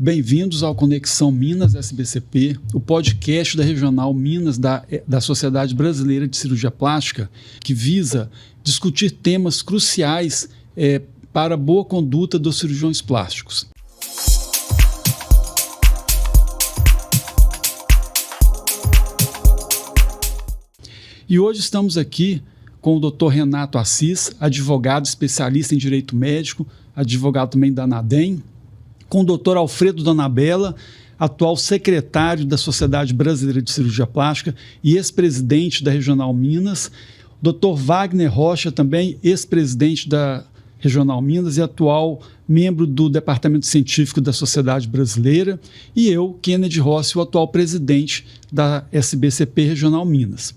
Bem-vindos ao Conexão Minas SBCP, o podcast da Regional Minas da Sociedade Brasileira de Cirurgia Plástica, que visa discutir temas cruciais para a boa conduta dos cirurgiões plásticos. E hoje estamos aqui com o Dr. Renato Assis, advogado especialista em Direito Médico, advogado também da ANADEM, com o Dr. Alfredo Donabella, atual secretário da Sociedade Brasileira de Cirurgia Plástica e ex-presidente da Regional Minas, Dr. Wagner Rocha, também ex-presidente da Regional Minas e atual membro do Departamento Científico da Sociedade Brasileira, e eu, Kennedy Rossi, o atual presidente da SBCP Regional Minas.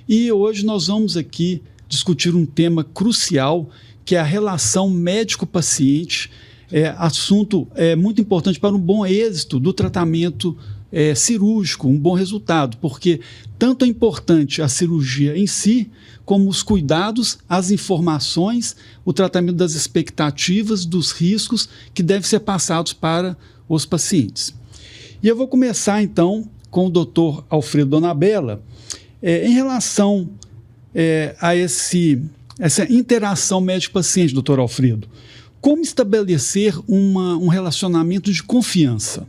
E hoje nós vamos aqui discutir um tema crucial, que é a relação médico-paciente, assunto muito importante para um bom êxito do tratamento cirúrgico, um bom resultado, porque tanto é importante a cirurgia em si, como os cuidados, as informações, o tratamento das expectativas, dos riscos que devem ser passados para os pacientes. E eu vou começar então com o Dr. Alfredo Donabella, em relação a essa interação médico-paciente, doutor Alfredo. Como estabelecer um relacionamento de confiança?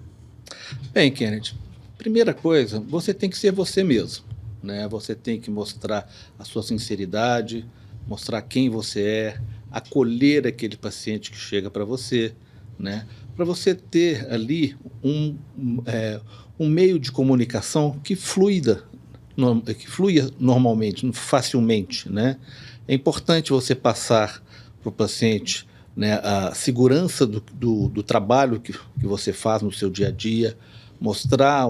Bem, Kennedy, primeira coisa, você tem que ser você mesmo, né? Você tem que mostrar a sua sinceridade, mostrar quem você é, acolher aquele paciente que chega para você, né? Para você ter ali um meio de comunicação que fluia normalmente, facilmente, né? É importante você passar para o paciente, né, a segurança do trabalho que você faz no seu dia a dia, mostrar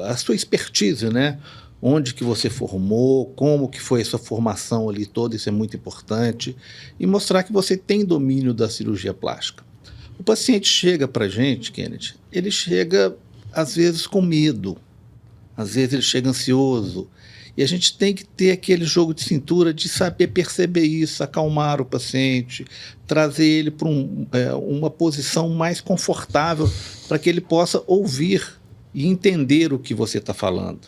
a sua expertise, né? Onde que você formou, como que foi a sua formação ali toda, isso é muito importante, e mostrar que você tem domínio da cirurgia plástica. O paciente chega para a gente, Kennedy, ele chega às vezes com medo, às vezes ele chega ansioso, e a gente tem que ter aquele jogo de cintura de saber perceber isso, acalmar o paciente, trazer ele para uma posição mais confortável para que ele possa ouvir e entender o que você está falando.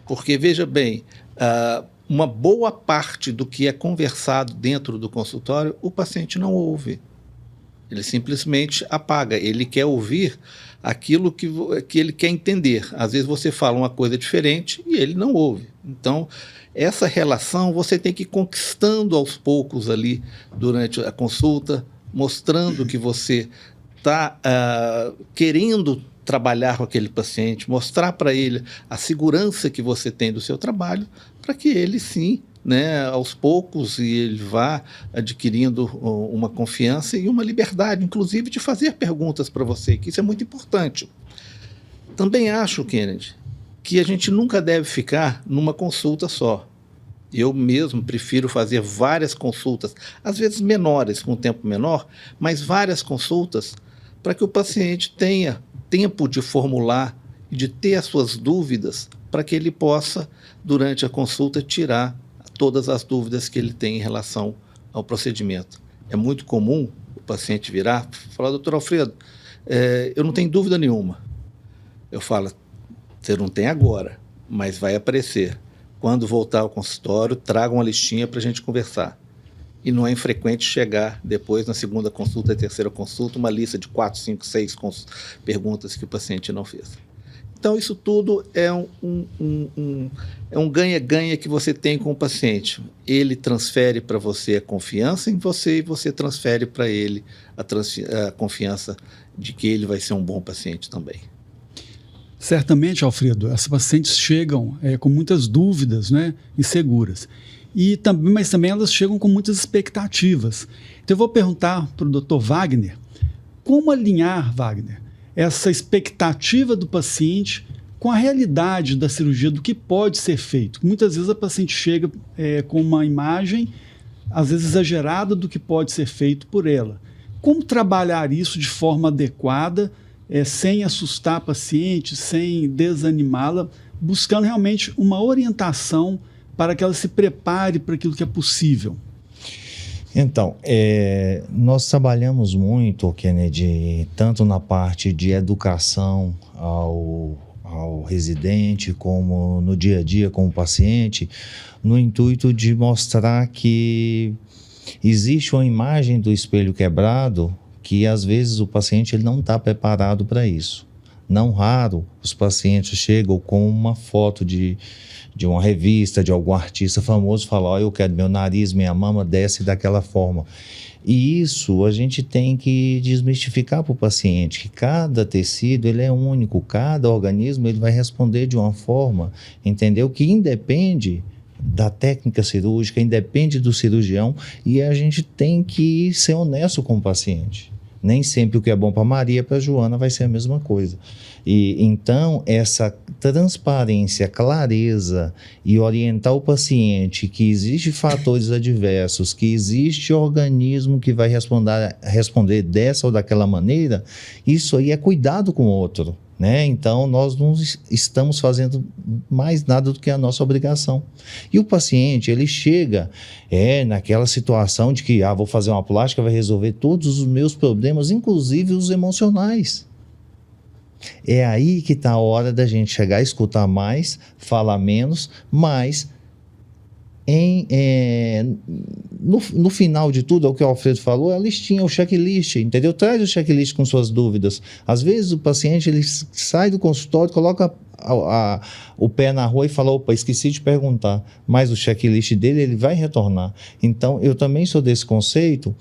Porque, veja bem, uma boa parte do que é conversado dentro do consultório, o paciente não ouve. Ele simplesmente apaga, ele quer ouvir aquilo que ele quer entender. Às vezes você fala uma coisa diferente e ele não ouve. Então, essa relação você tem que ir conquistando aos poucos ali durante a consulta, mostrando que você está querendo trabalhar com aquele paciente, mostrar para ele a segurança que você tem do seu trabalho, para que ele sim, né, aos poucos, e ele vá adquirindo uma confiança e uma liberdade, inclusive, de fazer perguntas para você, que isso é muito importante. Também acho, Kennedy, que a gente nunca deve ficar numa consulta só. Eu mesmo prefiro fazer várias consultas, às vezes menores, com tempo menor, mas várias consultas, para que o paciente tenha tempo de formular e de ter as suas dúvidas, para que ele possa, durante a consulta, tirar todas as dúvidas que ele tem em relação ao procedimento. É muito comum o paciente virar e falar: doutor Alfredo, eu não tenho dúvida nenhuma. Eu falo: você não tem agora, mas vai aparecer. Quando voltar ao consultório, traga uma listinha para a gente conversar. E não é infrequente chegar depois, na segunda consulta e terceira consulta, uma lista de 4, 5, 6 perguntas que o paciente não fez. Então, isso tudo é um ganha-ganha que você tem com o paciente. Ele transfere para você a confiança em você e você transfere para ele a confiança de que ele vai ser um bom paciente também. Certamente, Alfredo, as pacientes chegam com muitas dúvidas, né, inseguras. Mas também elas chegam com muitas expectativas. Então eu vou perguntar para o Dr. Wagner, como alinhar, Wagner, essa expectativa do paciente com a realidade da cirurgia, do que pode ser feito. Muitas vezes a paciente chega com uma imagem, às vezes exagerada, do que pode ser feito por ela. Como trabalhar isso de forma adequada, sem assustar a paciente, sem desanimá-la, buscando realmente uma orientação para que ela se prepare para aquilo que é possível? Então, nós trabalhamos muito, Kennedy, tanto na parte de educação ao residente, como no dia a dia com o paciente, no intuito de mostrar que existe uma imagem do espelho quebrado que às vezes o paciente ele não está preparado para isso. Não raro os pacientes chegam com uma foto de uma revista, de algum artista famoso, falam, eu quero meu nariz, minha mama desce daquela forma. E isso a gente tem que desmistificar para o paciente, que cada tecido ele é único, cada organismo ele vai responder de uma forma, entendeu? Que independe da técnica cirúrgica, independe do cirurgião, e a gente tem que ser honesto com o paciente. Nem sempre o que é bom para Maria, para Joana vai ser a mesma coisa. E então essa transparência, clareza e orientar o paciente que existe fatores adversos, que existe organismo que vai responder dessa ou daquela maneira, isso aí é cuidado com o outro. Né? Então, nós não estamos fazendo mais nada do que a nossa obrigação. E o paciente, ele chega naquela situação de que, vou fazer uma plástica, vai resolver todos os meus problemas, inclusive os emocionais. É aí que está a hora da gente chegar a escutar mais, falar menos, mas no final de tudo, é o que o Alfredo falou, é a listinha, o checklist, entendeu? Traz o checklist com suas dúvidas. Às vezes o paciente ele sai do consultório, coloca o pé na rua e fala, opa, esqueci de perguntar, mas o checklist dele ele vai retornar. Então, eu também sou desse conceito,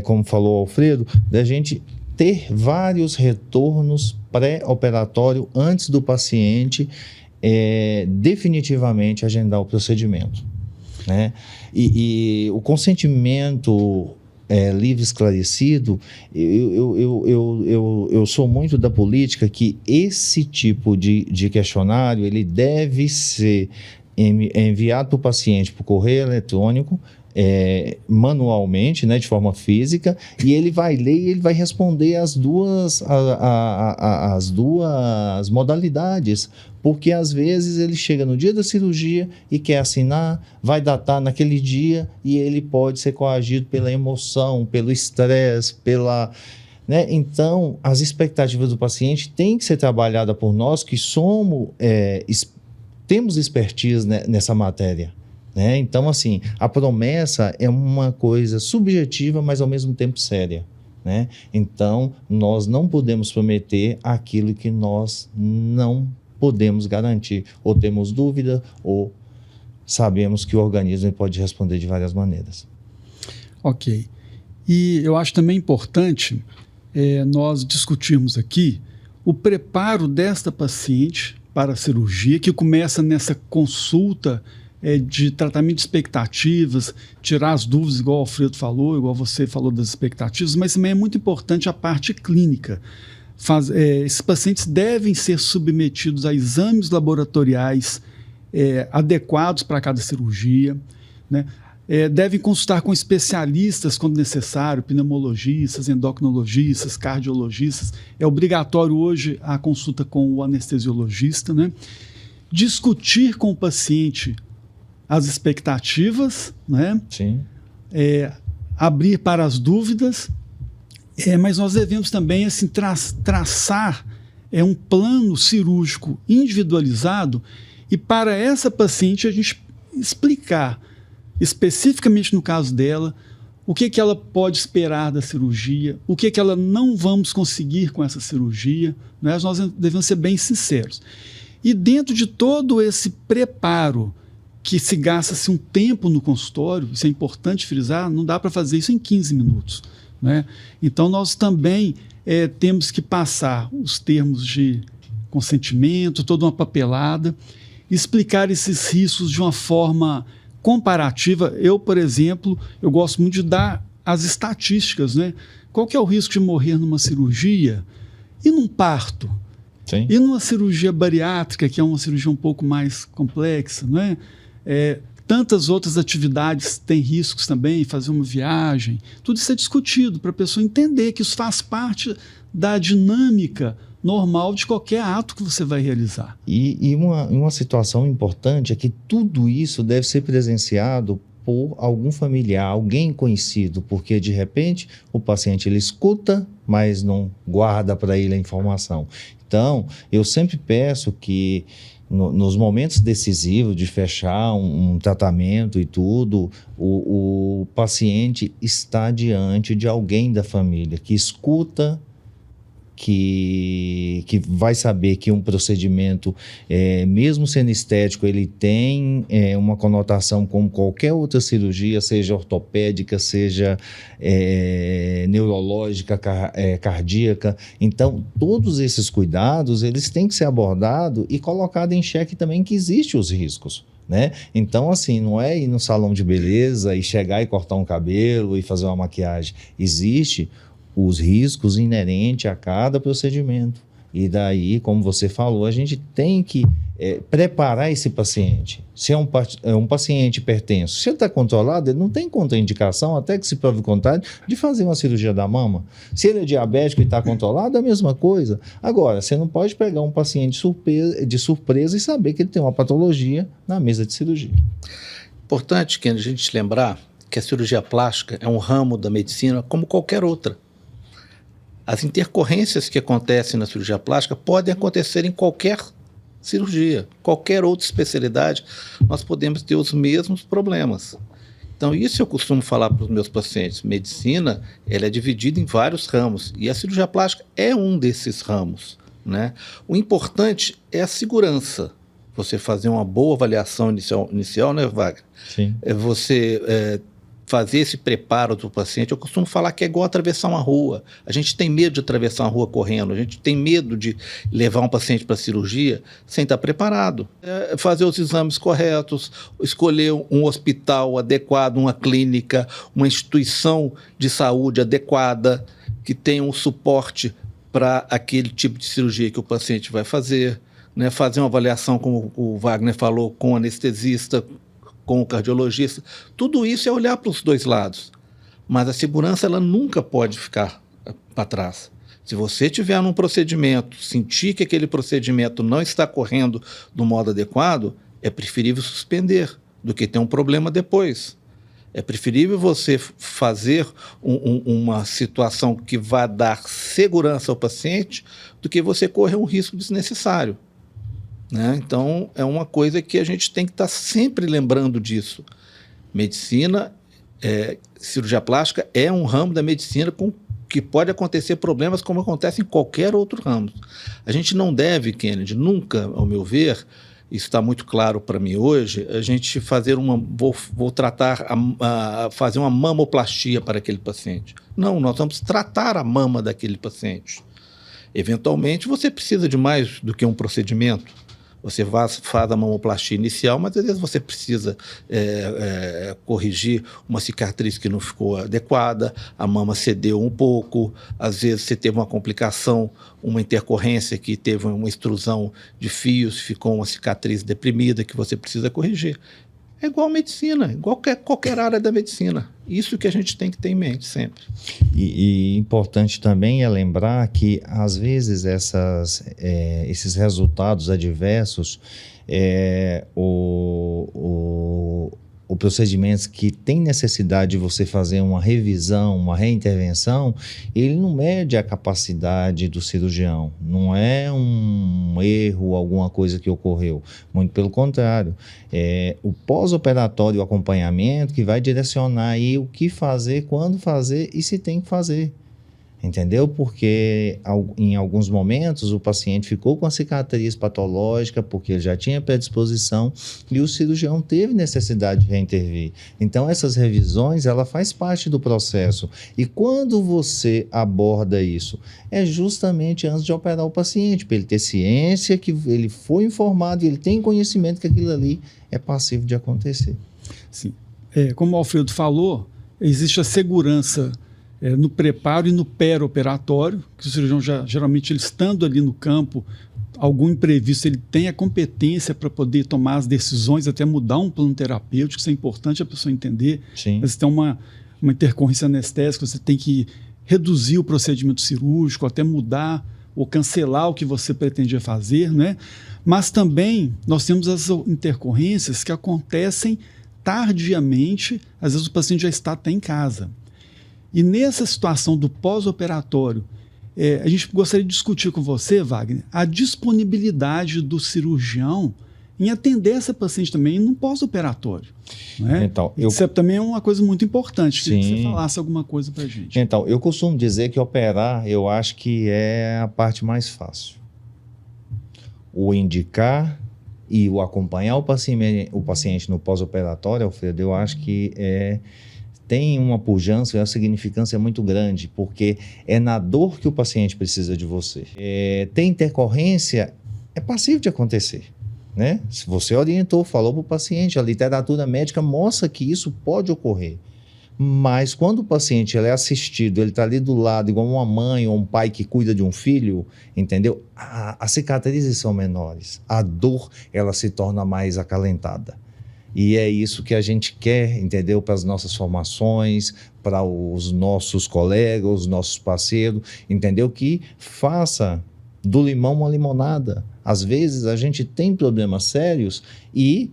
como falou o Alfredo, da gente ter vários retornos pré-operatório antes do paciente definitivamente agendar o procedimento, né? E o consentimento livre esclarecido, eu sou muito da política que esse tipo de questionário ele deve ser enviado para o paciente por correio eletrônico, manualmente, né, de forma física, e ele vai ler e ele vai responder as duas modalidades, porque às vezes ele chega no dia da cirurgia e quer assinar, vai datar naquele dia e ele pode ser coagido pela emoção, pelo estresse, né? Então, as expectativas do paciente têm que ser trabalhadas por nós que temos expertise nessa matéria. Né? Então, assim, a promessa é uma coisa subjetiva, mas ao mesmo tempo séria. Né? Então, nós não podemos prometer aquilo que nós não podemos garantir. Ou temos dúvida, ou sabemos que o organismo pode responder de várias maneiras. Ok. E eu acho também importante nós discutirmos aqui o preparo desta paciente para a cirurgia, que começa nessa consulta de tratamento de expectativas, tirar as dúvidas, igual o Alfredo falou, igual você falou das expectativas, mas também é muito importante a parte clínica. Esses pacientes devem ser submetidos a exames laboratoriais adequados para cada cirurgia, né? Devem consultar com especialistas quando necessário, pneumologistas, endocrinologistas, cardiologistas. É obrigatório hoje a consulta com o anestesiologista, né? Discutir com o paciente as expectativas, né? Sim. Abrir para as dúvidas, mas nós devemos também assim, traçar um plano cirúrgico individualizado e para essa paciente a gente explicar especificamente no caso dela o que ela pode esperar da cirurgia, o que ela não vamos conseguir com essa cirurgia, né? Nós devemos ser bem sinceros. E dentro de todo esse preparo que se gasta-se um tempo no consultório, isso é importante frisar, não dá para fazer isso em 15 minutos. Né? Então, nós também temos que passar os termos de consentimento, toda uma papelada, explicar esses riscos de uma forma comparativa. Eu, por exemplo, eu gosto muito de dar as estatísticas. Né? Qual que é o risco de morrer numa cirurgia e num parto? Sim. E numa cirurgia bariátrica, que é uma cirurgia um pouco mais complexa, não é? Tantas outras atividades têm riscos também, fazer uma viagem, tudo isso é discutido para a pessoa entender que isso faz parte da dinâmica normal de qualquer ato que você vai realizar. E uma situação importante é que tudo isso deve ser presenciado por algum familiar, alguém conhecido, porque de repente o paciente ele escuta, mas não guarda para ele a informação. Então, eu sempre peço que nos momentos decisivos de fechar um tratamento e tudo, o paciente está diante de alguém da família que escuta, que vai saber que um procedimento, mesmo sendo estético, ele tem uma conotação como qualquer outra cirurgia, seja ortopédica, seja neurológica, cardíaca. Então, todos esses cuidados, eles têm que ser abordados e colocados em xeque também que existem os riscos, né? Então, assim, não é ir no salão de beleza e chegar e cortar um cabelo e fazer uma maquiagem. Existe os riscos inerentes a cada procedimento. E daí, como você falou, a gente tem que preparar esse paciente. Se é um paciente hipertenso, se ele está controlado, ele não tem contraindicação, até que se prove o contrário, de fazer uma cirurgia da mama. Se ele é diabético e está controlado, é a mesma coisa. Agora, você não pode pegar um paciente de surpresa e saber que ele tem uma patologia na mesa de cirurgia. Importante que a gente lembrar que a cirurgia plástica é um ramo da medicina como qualquer outra. As intercorrências que acontecem na cirurgia plástica podem acontecer em qualquer cirurgia, qualquer outra especialidade, nós podemos ter os mesmos problemas. Então, isso eu costumo falar para os meus pacientes. Medicina, ela é dividida em vários ramos, e a cirurgia plástica é um desses ramos, né? O importante é a segurança. Você fazer uma boa avaliação inicial, né, Wagner? Sim. É você fazer esse preparo do paciente. Eu costumo falar que é igual atravessar uma rua. A gente tem medo de atravessar uma rua correndo, a gente tem medo de levar um paciente para a cirurgia sem estar preparado. Fazer os exames corretos, escolher um hospital adequado, uma clínica, uma instituição de saúde adequada, que tenha um suporte para aquele tipo de cirurgia que o paciente vai fazer, né? Fazer uma avaliação, como o Wagner falou, com o anestesista, com o cardiologista. Tudo isso é olhar para os dois lados. Mas a segurança, ela nunca pode ficar para trás. Se você tiver num procedimento, sentir que aquele procedimento não está correndo do modo adequado, é preferível suspender do que ter um problema depois. É preferível você fazer uma situação que vá dar segurança ao paciente do que você correr um risco desnecessário, né? Então, é uma coisa que a gente tem que estar sempre lembrando disso. Medicina, cirurgia plástica é um ramo da medicina com que pode acontecer problemas como acontece em qualquer outro ramo. A gente não deve, Kennedy, nunca, ao meu ver, isso está muito claro para mim hoje, a gente fazer fazer uma mamoplastia para aquele paciente. Não, nós vamos tratar a mama daquele paciente. Eventualmente, você precisa de mais do que um procedimento. Você faz a mamoplastia inicial, mas às vezes você precisa corrigir uma cicatriz que não ficou adequada, a mama cedeu um pouco, às vezes você teve uma complicação, uma intercorrência que teve uma extrusão de fios, ficou uma cicatriz deprimida que você precisa corrigir. É igual a medicina, igual qualquer área da medicina. Isso que a gente tem que ter em mente sempre. E importante também é lembrar que, às vezes, esses resultados adversos, o procedimento que tem necessidade de você fazer uma revisão, uma reintervenção, ele não mede a capacidade do cirurgião, não é um erro, alguma coisa que ocorreu, muito pelo contrário, é o pós-operatório, o acompanhamento que vai direcionar aí o que fazer, quando fazer e se tem que fazer. Entendeu? Porque em alguns momentos o paciente ficou com a cicatriz patológica porque ele já tinha predisposição e o cirurgião teve necessidade de reintervir. Então essas revisões, ela faz parte do processo. E quando você aborda isso? É justamente antes de operar o paciente, para ele ter ciência que ele foi informado e ele tem conhecimento que aquilo ali é passível de acontecer. Sim. Como o Alfredo falou, existe a segurança no preparo e no pré-operatório, que o cirurgião geralmente ele estando ali no campo, algum imprevisto, ele tem a competência para poder tomar as decisões, até mudar um plano terapêutico, isso é importante a pessoa entender. Sim. Você tem uma intercorrência anestésica, você tem que reduzir o procedimento cirúrgico, até mudar ou cancelar o que você pretendia fazer, né? Mas também nós temos as intercorrências que acontecem tardiamente, às vezes o paciente já está até em casa. E nessa situação do pós-operatório, a gente gostaria de discutir com você, Wagner, a disponibilidade do cirurgião em atender essa paciente também no pós-operatório. Né? Então, isso também é uma coisa muito importante, Sim. que você falasse alguma coisa para a gente. Então, eu costumo dizer que operar, eu acho que é a parte mais fácil. O indicar e o acompanhar o paciente no pós-operatório, Alfredo, eu acho que tem uma pujança, uma significância muito grande, porque é na dor que o paciente precisa de você. Tem intercorrência, é passível de acontecer. Né? Se você orientou, falou para o paciente, a literatura médica mostra que isso pode ocorrer. Mas quando o paciente é assistido, ele está ali do lado, igual uma mãe ou um pai que cuida de um filho, entendeu? As cicatrizes são menores, a dor ela se torna mais acalentada. E é isso que a gente quer, entendeu? Para as nossas formações, para os nossos colegas, os nossos parceiros, entendeu? Que faça do limão uma limonada. Às vezes a gente tem problemas sérios e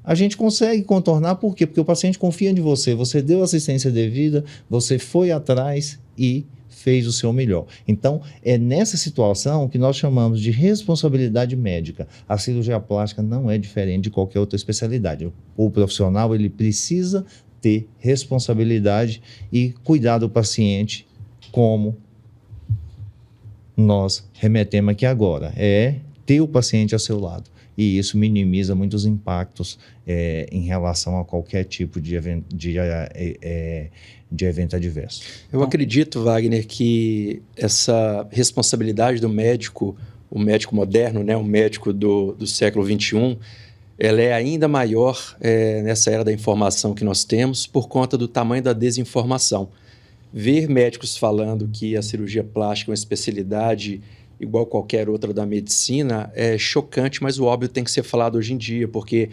a gente consegue contornar. Por quê? Porque o paciente confia em você, você deu assistência devida, você foi atrás e fez o seu melhor. Então, é nessa situação que nós chamamos de responsabilidade médica. A cirurgia plástica não é diferente de qualquer outra especialidade. O profissional ele precisa ter responsabilidade e cuidar do paciente como nós remetemos aqui agora. É ter o paciente ao seu lado. E isso minimiza muitos impactos em relação a qualquer tipo de evento adverso. Eu acredito, Wagner, que essa responsabilidade do médico, o médico moderno, né, o médico do século XXI, ela é ainda maior nessa era da informação que nós temos por conta do tamanho da desinformação. Ver médicos falando que a cirurgia plástica é uma especialidade igual qualquer outra da medicina é chocante, mas o óbvio tem que ser falado hoje em dia, porque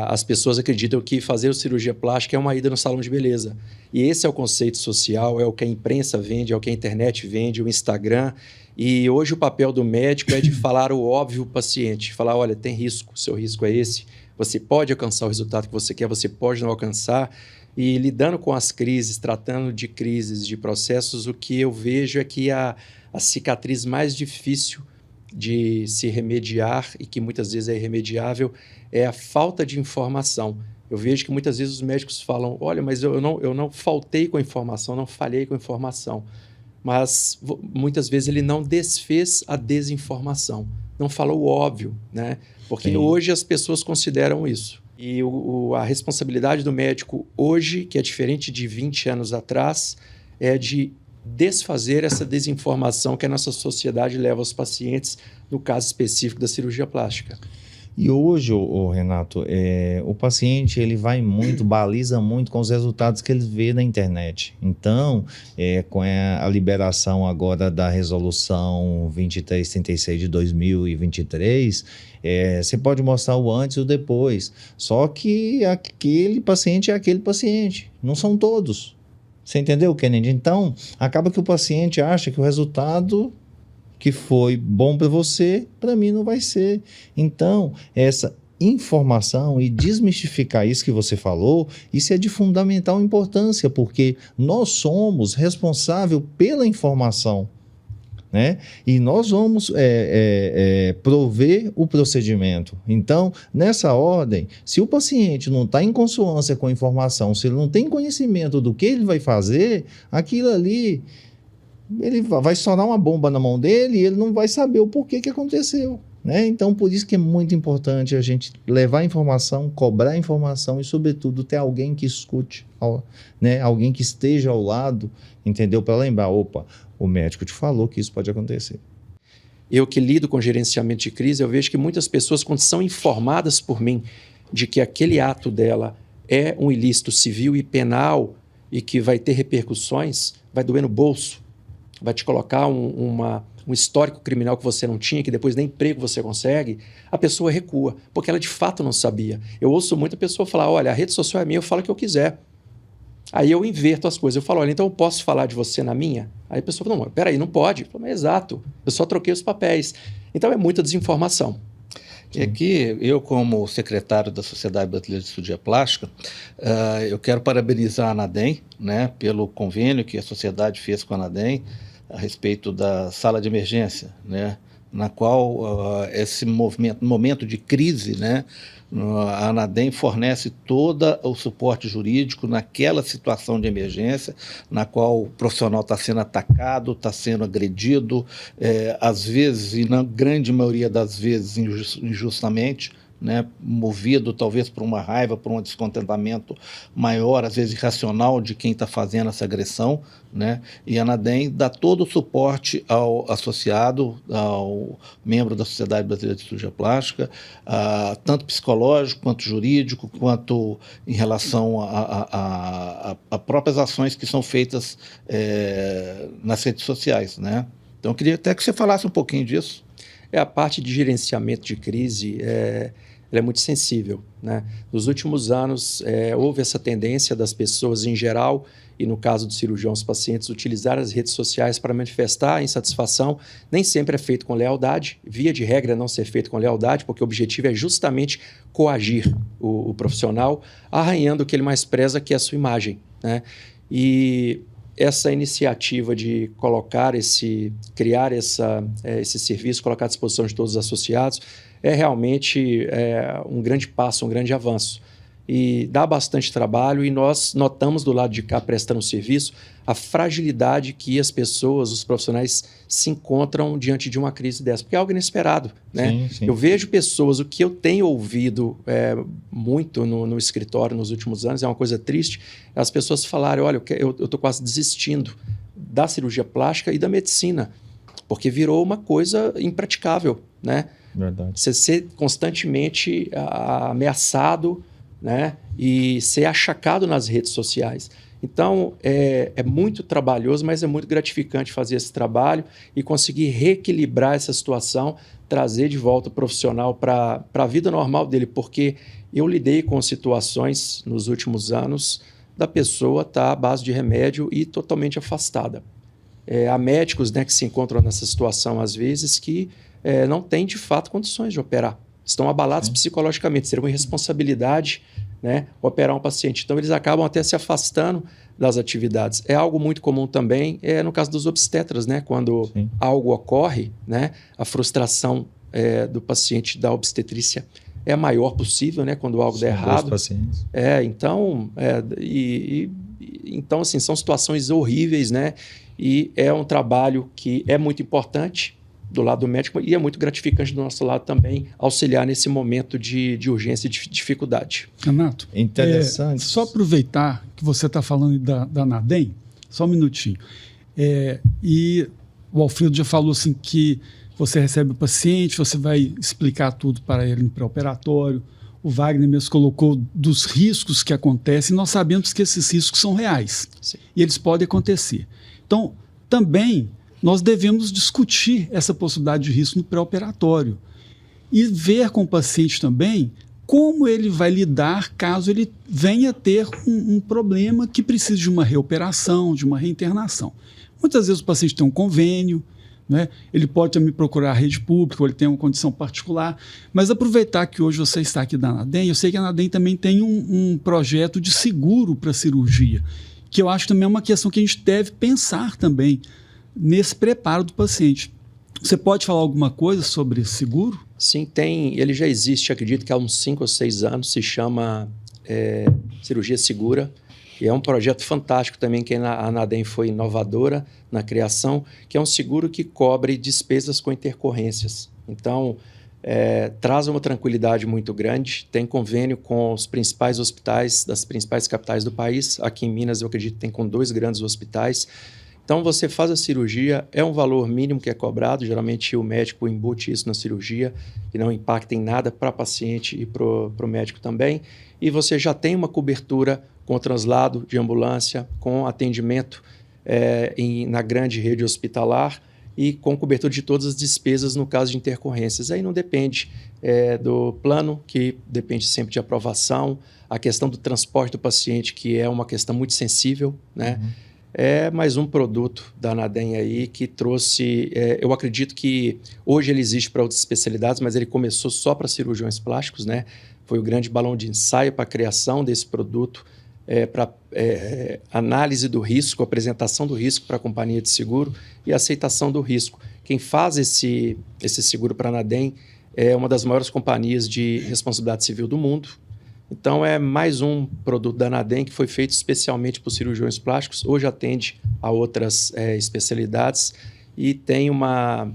as pessoas acreditam que fazer cirurgia plástica é uma ida no salão de beleza. E esse é o conceito social, é o que a imprensa vende, é o que a internet vende, o Instagram. E hoje o papel do médico é de falar o óbvio ao paciente, falar, olha, tem risco, seu risco é esse, você pode alcançar o resultado que você quer, você pode não alcançar. E lidando com as crises, tratando de crises, de processos, o que eu vejo é que a cicatriz mais difícil de se remediar e que muitas vezes é irremediável é a falta de informação. Eu vejo que muitas vezes os médicos falam, olha, mas eu não faltei com a informação, não falhei com a informação. Mas muitas vezes ele não desfez a desinformação, não falou o óbvio, né? Porque Sim. Hoje as pessoas consideram isso. E a responsabilidade do médico hoje, que é diferente de 20 anos atrás, é de desfazer essa desinformação que a nossa sociedade leva aos pacientes, no caso específico da cirurgia plástica. E hoje, Renato, o paciente ele vai muito, baliza muito com os resultados que ele vê na internet. Então, com a liberação agora da resolução 2336 de 2023, você pode mostrar o antes e o depois. Só que aquele paciente é aquele paciente, não são todos. Você entendeu, Kennedy? Então, acaba que o paciente acha que o resultado que foi bom para você, para mim não vai ser. Então, essa informação e desmistificar isso que você falou, isso é de fundamental importância, porque nós somos responsáveis pela informação, né? E nós vamos prover o procedimento. Então, nessa ordem, se o paciente não está em consonância com a informação, se ele não tem conhecimento do que ele vai fazer, aquilo ali, ele vai estourar uma bomba na mão dele e ele não vai saber o porquê que aconteceu, né? Então, por isso que é muito importante a gente levar informação, cobrar informação e, sobretudo, ter alguém que escute, né? Alguém que esteja ao lado, entendeu? Para lembrar, opa, o médico te falou que isso pode acontecer. Eu que lido com gerenciamento de crise, eu vejo que muitas pessoas, quando são informadas por mim de que aquele ato dela é um ilícito civil e penal e que vai ter repercussões, vai doer no bolso, vai te colocar um histórico criminal que você não tinha, que depois nem emprego você consegue, a pessoa recua, porque ela de fato não sabia. Eu ouço muita pessoa falar, olha, a rede social é minha, eu falo o que eu quiser. Aí eu inverto as coisas, eu falo, olha, então eu posso falar de você na minha? Aí a pessoa fala, não, peraí, não pode. Eu falo, mas exato, eu só troquei os papéis. Então é muita desinformação. E aqui, eu como secretário da Sociedade Brasileira de Cirurgia Plástica, eu quero parabenizar a ANADEM, né, pelo convênio que a sociedade fez com a ANADEM a respeito da sala de emergência, né, na qual esse momento de crise, né, a ANADEM fornece todo o suporte jurídico naquela situação de emergência, na qual o profissional está sendo atacado, está sendo agredido, às vezes, e na grande maioria das vezes, injustamente, né, movido talvez por uma raiva, por um descontentamento maior, às vezes irracional, de quem está fazendo essa agressão, né? E a ANADEM dá todo o suporte ao associado, ao membro da Sociedade Brasileira de Cirurgia Plástica, tanto psicológico, quanto jurídico, quanto em relação a próprias ações que são feitas nas redes sociais, né? Então, eu queria até que você falasse um pouquinho disso. A parte de gerenciamento de crise ela é muito sensível, né? Nos últimos anos, houve essa tendência das pessoas em geral, e no caso do cirurgião, os pacientes, utilizar as redes sociais para manifestar a insatisfação. Nem sempre é feito com lealdade, via de regra não ser feito com lealdade, porque o objetivo é justamente coagir o profissional, arranhando o que ele mais preza, que é a sua imagem, né? E essa iniciativa de criar esse serviço, colocar à disposição de todos os associados, é realmente um grande passo, um grande avanço. E dá bastante trabalho, e nós notamos do lado de cá, prestando serviço, a fragilidade que as pessoas, os profissionais, se encontram diante de uma crise dessa, porque é algo inesperado, né? Sim, sim. Eu vejo pessoas, o que eu tenho ouvido muito no escritório nos últimos anos, é uma coisa triste, as pessoas falarem, olha, eu estou quase desistindo da cirurgia plástica e da medicina, porque virou uma coisa impraticável, né? Verdade. Você ser constantemente ameaçado, né, e ser achacado nas redes sociais. Então, é muito trabalhoso, mas é muito gratificante fazer esse trabalho e conseguir reequilibrar essa situação, trazer de volta o profissional para a vida normal dele, porque eu lidei com situações nos últimos anos da pessoa estar à base de remédio e totalmente afastada. Há médicos, né, que se encontram nessa situação, às vezes, que não têm, de fato, condições de operar. Estão abalados psicologicamente, seria uma irresponsabilidade, né, operar um paciente. Então, eles acabam até se afastando das atividades. É algo muito comum também no caso dos obstetras, né, quando algo ocorre, né, a frustração do paciente da obstetrícia é a maior possível, né, quando algo der errado. Pacientes. Então, assim, são situações horríveis, né, e é um trabalho que é muito importante do lado do médico, e é muito gratificante do nosso lado também auxiliar nesse momento de urgência e de dificuldade. Renato, interessante. Só aproveitar que você está falando da ANADEM, só um minutinho. E o Alfredo já falou assim que você recebe o paciente, você vai explicar tudo para ele no pré-operatório. O Wagner mesmo colocou dos riscos que acontecem, e nós sabemos que esses riscos são reais. Sim. E eles podem acontecer. Então, também nós devemos discutir essa possibilidade de risco no pré-operatório e ver com o paciente também como ele vai lidar caso ele venha ter um problema que precise de uma reoperação, de uma reinternação. Muitas vezes o paciente tem um convênio, né? Ele pode também procurar a rede pública, ou ele tem uma condição particular, mas aproveitar que hoje você está aqui da ANADEM, eu sei que a ANADEM também tem um projeto de seguro para cirurgia, que eu acho também é uma questão que a gente deve pensar também nesse preparo do paciente. Você pode falar alguma coisa sobre esse seguro? Sim, tem. Ele já existe, acredito que há uns 5 ou 6 anos, se chama Cirurgia Segura, e é um projeto fantástico também, que a ANADEM foi inovadora na criação, que é um seguro que cobre despesas com intercorrências. Então, traz uma tranquilidade muito grande, tem convênio com os principais hospitais das principais capitais do país. Aqui em Minas, eu acredito que tem com 2 grandes hospitais. Então, você faz a cirurgia, é um valor mínimo que é cobrado, geralmente o médico embute isso na cirurgia, que não impacta em nada para o paciente e para o médico também, e você já tem uma cobertura com translado de ambulância, com atendimento na grande rede hospitalar e com cobertura de todas as despesas no caso de intercorrências. Aí não depende do plano, que depende sempre de aprovação, a questão do transporte do paciente, que é uma questão muito sensível, né? é mais um produto da Anadem aí que trouxe... eu acredito que hoje ele existe para outras especialidades, mas ele começou só para cirurgiões plásticos, né? Foi o grande balão de ensaio para a criação desse produto, para análise do risco, apresentação do risco para a companhia de seguro e aceitação do risco. Quem faz esse seguro para a Anadem é uma das maiores companhias de responsabilidade civil do mundo. Então, é mais um produto da Anadem que foi feito especialmente para os cirurgiões plásticos. Hoje atende a outras especialidades e tem uma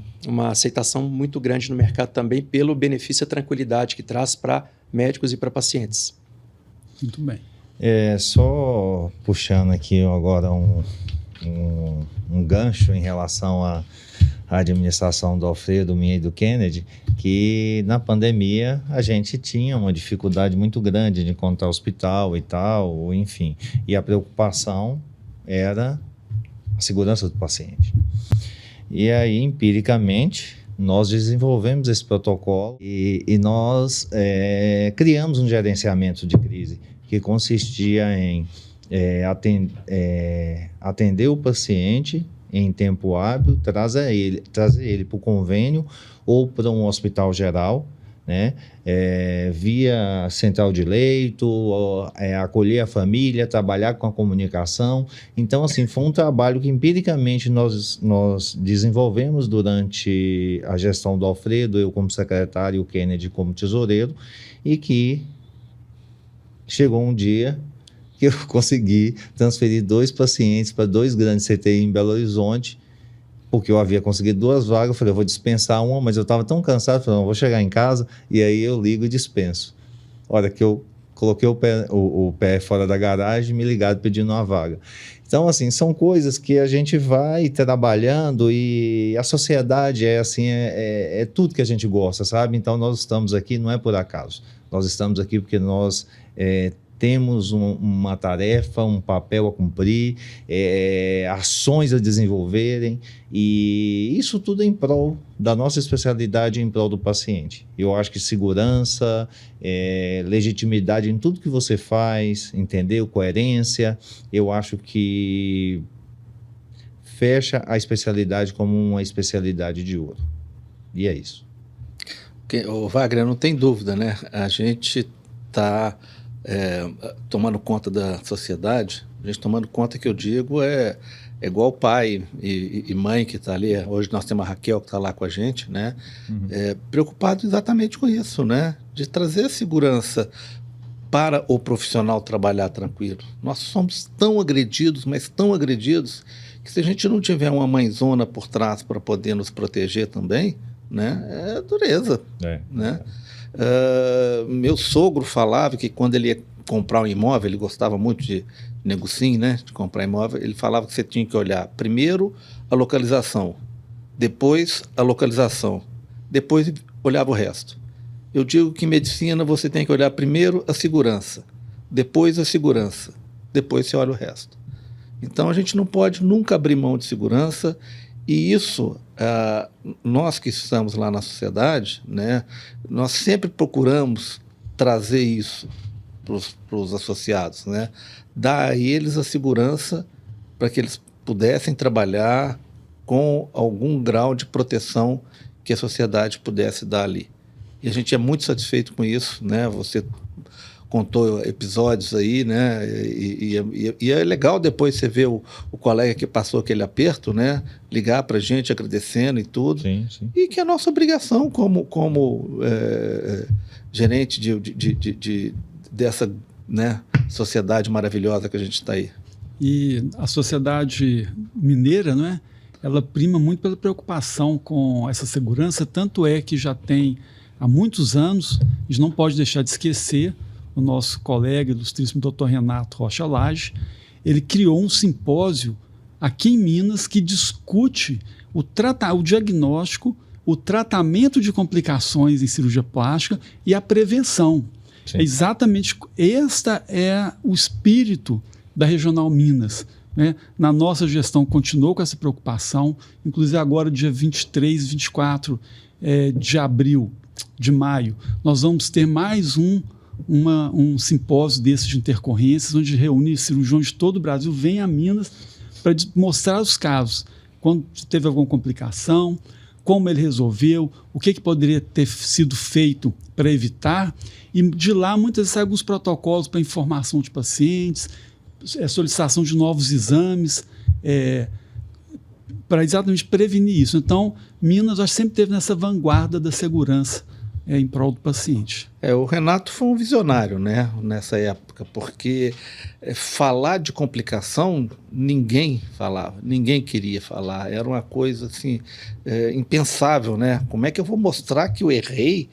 aceitação muito grande no mercado também pelo benefício e tranquilidade que traz para médicos e para pacientes. Muito bem. Só puxando aqui agora um gancho em relação à administração do Alfredo, minha e do Kennedy, que na pandemia a gente tinha uma dificuldade muito grande de encontrar hospital e tal, enfim. E a preocupação era a segurança do paciente. E aí, empiricamente, nós desenvolvemos esse protocolo e nós criamos um gerenciamento de crise que consistia em atender o paciente em tempo hábil, trazer ele para o convênio ou para um hospital geral, né? Via central de leito, acolher a família, trabalhar com a comunicação. Então, assim, foi um trabalho que empiricamente nós desenvolvemos durante a gestão do Alfredo, eu como secretário e o Kennedy como tesoureiro, e que chegou um dia que eu consegui transferir 2 pacientes para 2 grandes CTI em Belo Horizonte, porque eu havia conseguido 2 vagas. Eu falei, eu vou dispensar uma, mas eu estava tão cansado, falei, não, vou chegar em casa, e aí eu ligo e dispenso. Hora que eu coloquei o pé fora da garagem, me ligaram pedindo uma vaga. Então, assim, são coisas que a gente vai trabalhando e a sociedade é tudo que a gente gosta, sabe? Então, nós estamos aqui, não é por acaso. Nós estamos aqui porque nós temos uma tarefa, um papel a cumprir, ações a desenvolverem, e isso tudo em prol da nossa especialidade, em prol do paciente. Eu acho que segurança, legitimidade em tudo que você faz, entendeu? Coerência, eu acho que fecha a especialidade como uma especialidade de ouro. E é isso. O Wagner, não tem dúvida, né? A gente está tomando conta da sociedade. A gente tomando conta, que eu digo, é igual pai e mãe que está ali. Hoje nós temos a Raquel que está lá com a gente, né? Preocupado exatamente com isso, né? De trazer a segurança para o profissional trabalhar tranquilo. Nós somos tão agredidos, mas tão agredidos, que se a gente não tiver uma mãezona por trás para poder nos proteger também, né? É dureza, né? Meu sogro falava que quando ele ia comprar um imóvel, ele gostava muito de negociem, né? De comprar imóvel, ele falava que você tinha que olhar primeiro a localização, depois a localização, depois olhava o resto. Eu digo que em medicina você tem que olhar primeiro a segurança, depois você olha o resto. Então a gente não pode nunca abrir mão de segurança. E isso, nós que estamos lá na sociedade, né, nós sempre procuramos trazer isso para os associados, né, dar a eles a segurança para que eles pudessem trabalhar com algum grau de proteção que a sociedade pudesse dar ali. E a gente é muito satisfeito com isso, né? Você contou episódios aí, né? E é legal depois você ver o colega que passou aquele aperto, né? Ligar para a gente agradecendo e tudo. Sim, sim. E que é a nossa obrigação como gerente dessa, né, sociedade maravilhosa que a gente está aí. E a sociedade mineira, não é? Ela prima muito pela preocupação com essa segurança, tanto é que já tem há muitos anos, a gente não pode deixar de esquecer, o nosso colega ilustríssimo Dr. Renato Rocha Lage, ele criou um simpósio aqui em Minas que discute o diagnóstico, o tratamento de complicações em cirurgia plástica e a prevenção. Sim. Exatamente, este é o espírito da Regional Minas, né? Na nossa gestão continuou com essa preocupação, inclusive agora dia 23, 24 de maio, nós vamos ter mais um simpósio desse de intercorrências, onde reúne cirurgiões de todo o Brasil, vem a Minas para mostrar os casos, quando teve alguma complicação, como ele resolveu, o que poderia ter sido feito para evitar, e de lá muitas vezes saem alguns protocolos para informação de pacientes, solicitação de novos exames, para exatamente prevenir isso. Então, Minas, acho que sempre teve nessa vanguarda da segurança em prol do paciente. O Renato foi um visionário, né, nessa época, porque falar de complicação, ninguém falava, ninguém queria falar, era uma coisa assim, impensável, né? Como é que eu vou mostrar que eu errei,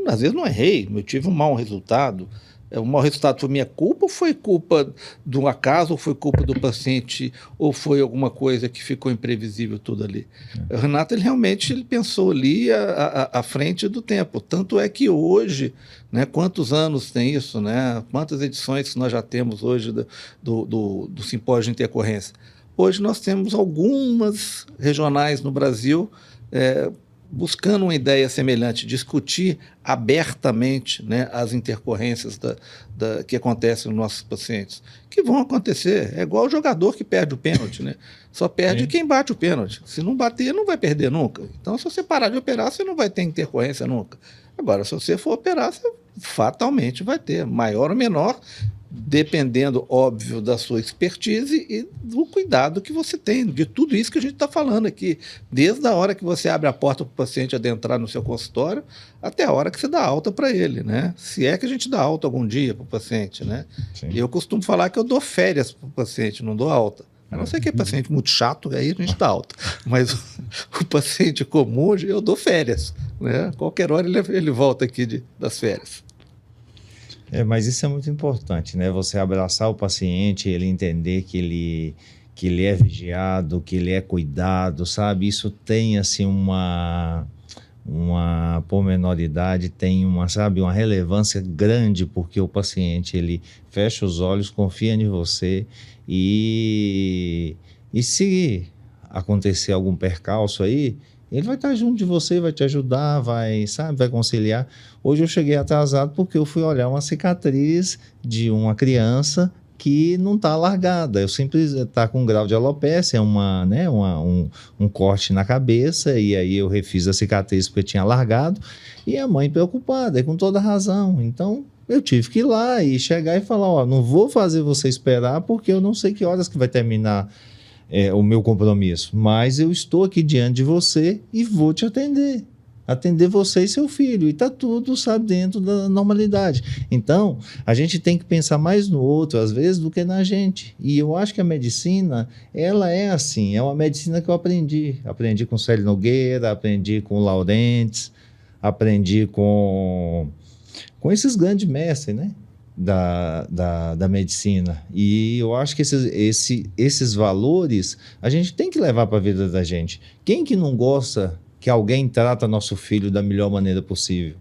às vezes não errei, eu tive um mau resultado. O mau resultado foi minha culpa ou foi culpa de um acaso, ou foi culpa do paciente, ou foi alguma coisa que ficou imprevisível tudo ali? O Renato, ele realmente pensou ali à frente do tempo. Tanto é que hoje, né, quantos anos tem isso, né? Quantas edições nós já temos hoje do simpósio de intercorrência? Hoje nós temos algumas regionais no Brasil, buscando uma ideia semelhante, discutir abertamente, né, as intercorrências que acontecem nos nossos pacientes, que vão acontecer. É igual o jogador que perde o pênalti, né? Só perde quem bate o pênalti. Se não bater, não vai perder nunca. Então, se você parar de operar, você não vai ter intercorrência nunca. Agora, se você for operar, você fatalmente vai ter, maior ou menor, dependendo, óbvio, da sua expertise e do cuidado que você tem, de tudo isso que a gente está falando aqui, desde a hora que você abre a porta para o paciente adentrar no seu consultório, até a hora que você dá alta para ele, né? Se é que a gente dá alta algum dia para o paciente, né? E eu costumo falar que eu dou férias para o paciente, não dou alta. A não ser que é paciente muito chato, aí a gente dá alta. Mas o paciente comum, eu dou férias, né? Qualquer hora ele volta aqui das férias. Mas isso é muito importante, né? Você abraçar o paciente, ele entender que ele é vigiado, que ele é cuidado, sabe? Isso tem, assim, uma pormenoridade, tem uma relevância grande, porque o paciente, ele fecha os olhos, confia em você e se acontecer algum percalço aí, ele vai estar junto de você, vai te ajudar, vai conciliar. Hoje eu cheguei atrasado porque eu fui olhar uma cicatriz de uma criança que não está alargada. Eu simplesmente está com um grau de alopécia, um corte na cabeça, e aí eu refiz a cicatriz porque tinha alargado, e a mãe preocupada, e com toda razão. Então eu tive que ir lá e chegar e falar, não vou fazer você esperar porque eu não sei que horas que vai terminar o meu compromisso, mas eu estou aqui diante de você e vou te atender você e seu filho, e está tudo, dentro da normalidade. Então, a gente tem que pensar mais no outro, às vezes, do que na gente. E eu acho que a medicina, ela é assim, é uma medicina que eu aprendi com Célio Nogueira, aprendi com Laurentes, aprendi com esses grandes mestres, né? Da medicina, e eu acho que esses valores a gente tem que levar para a vida da gente. Quem que não gosta que alguém trata nosso filho da melhor maneira possível?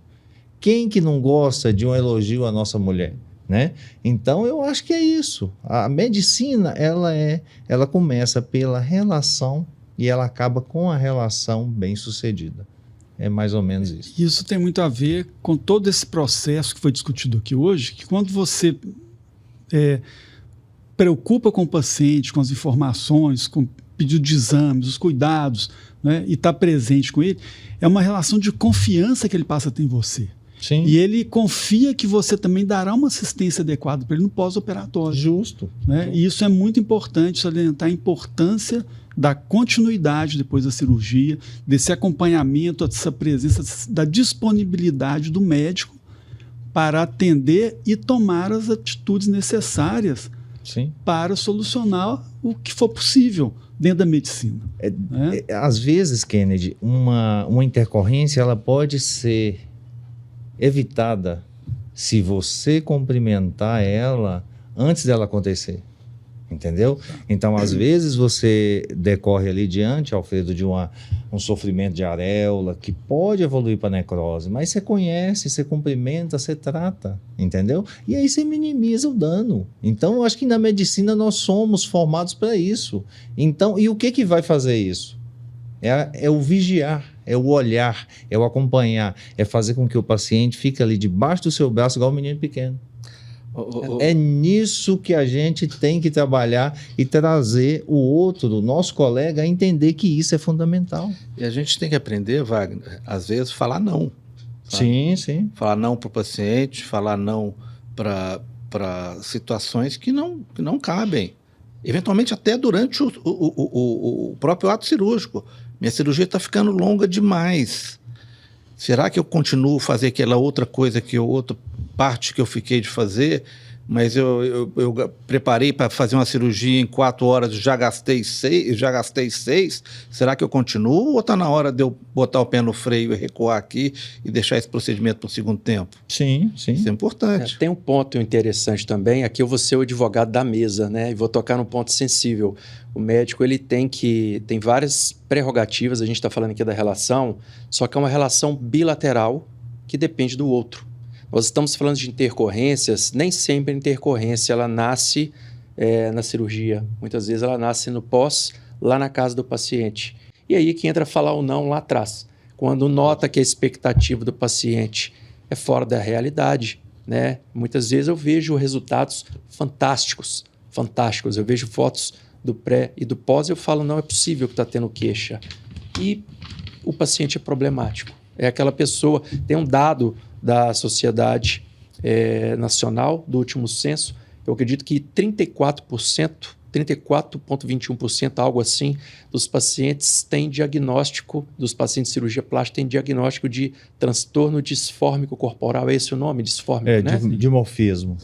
Quem que não gosta de um elogio à nossa mulher, né? Então eu acho que é isso. A medicina, ela começa pela relação e ela acaba com a relação bem-sucedida. É mais ou menos isso. Isso tem muito a ver com todo esse processo que foi discutido aqui hoje, que quando você preocupa com o paciente, com as informações, com o pedido de exames, os cuidados, né, e está presente com ele, é uma relação de confiança que ele passa a ter em você. Sim. E ele confia que você também dará uma assistência adequada para ele no pós-operatório. Justo. Né? E isso é muito importante, salientar a importância da continuidade depois da cirurgia, desse acompanhamento, dessa presença, da disponibilidade do médico para atender e tomar as atitudes necessárias para solucionar o que for possível dentro da medicina. Às vezes, Kennedy, uma intercorrência ela pode ser evitada se você cumprimentar ela antes dela acontecer. Entendeu? Então, às vezes, você decorre ali diante, Alfredo, de um sofrimento de areola que pode evoluir para necrose, mas você conhece, você cumprimenta, você trata, entendeu? E aí você minimiza o dano. Então, eu acho que na medicina nós somos formados para isso. Então, e o que vai fazer isso? É o vigiar, é o olhar, é o acompanhar, é fazer com que o paciente fique ali debaixo do seu braço igual um menino pequeno. É nisso que a gente tem que trabalhar e trazer o outro, o nosso colega, a entender que isso é fundamental. E a gente tem que aprender, Wagner, às vezes, falar não. Sabe? Sim, sim. Falar não para o paciente, falar não para situações que não cabem. Eventualmente até durante o próprio ato cirúrgico. Minha cirurgia está ficando longa demais. Será que eu continuo a fazer aquela outra coisa, outra parte que eu fiquei de fazer, mas eu preparei para fazer uma cirurgia em 4 horas, já gastei 6, será que eu continuo ou está na hora de eu botar o pé no freio e recuar aqui e deixar esse procedimento para o segundo tempo? Sim, sim. Isso é importante. Tem um ponto interessante também, aqui eu vou ser o advogado da mesa, né? E vou tocar num ponto sensível. O médico ele tem várias prerrogativas, a gente está falando aqui da relação, só que é uma relação bilateral que depende do outro. Nós estamos falando de intercorrências, nem sempre a intercorrência ela nasce na cirurgia. Muitas vezes ela nasce no pós, lá na casa do paciente. E aí que entra falar ou não lá atrás. Quando nota que a expectativa do paciente é fora da realidade, né? Muitas vezes eu vejo resultados fantásticos. Eu vejo fotos do pré e do pós e eu falo, não é possível que está tendo queixa. E o paciente é problemático. É aquela pessoa, tem um dado da Sociedade Nacional do último censo, eu acredito que 34,21%, algo assim, dos pacientes têm diagnóstico, dos pacientes de cirurgia plástica têm diagnóstico de transtorno disfórmico corporal. É esse o nome? Disfórmico, né? Dimorfismo.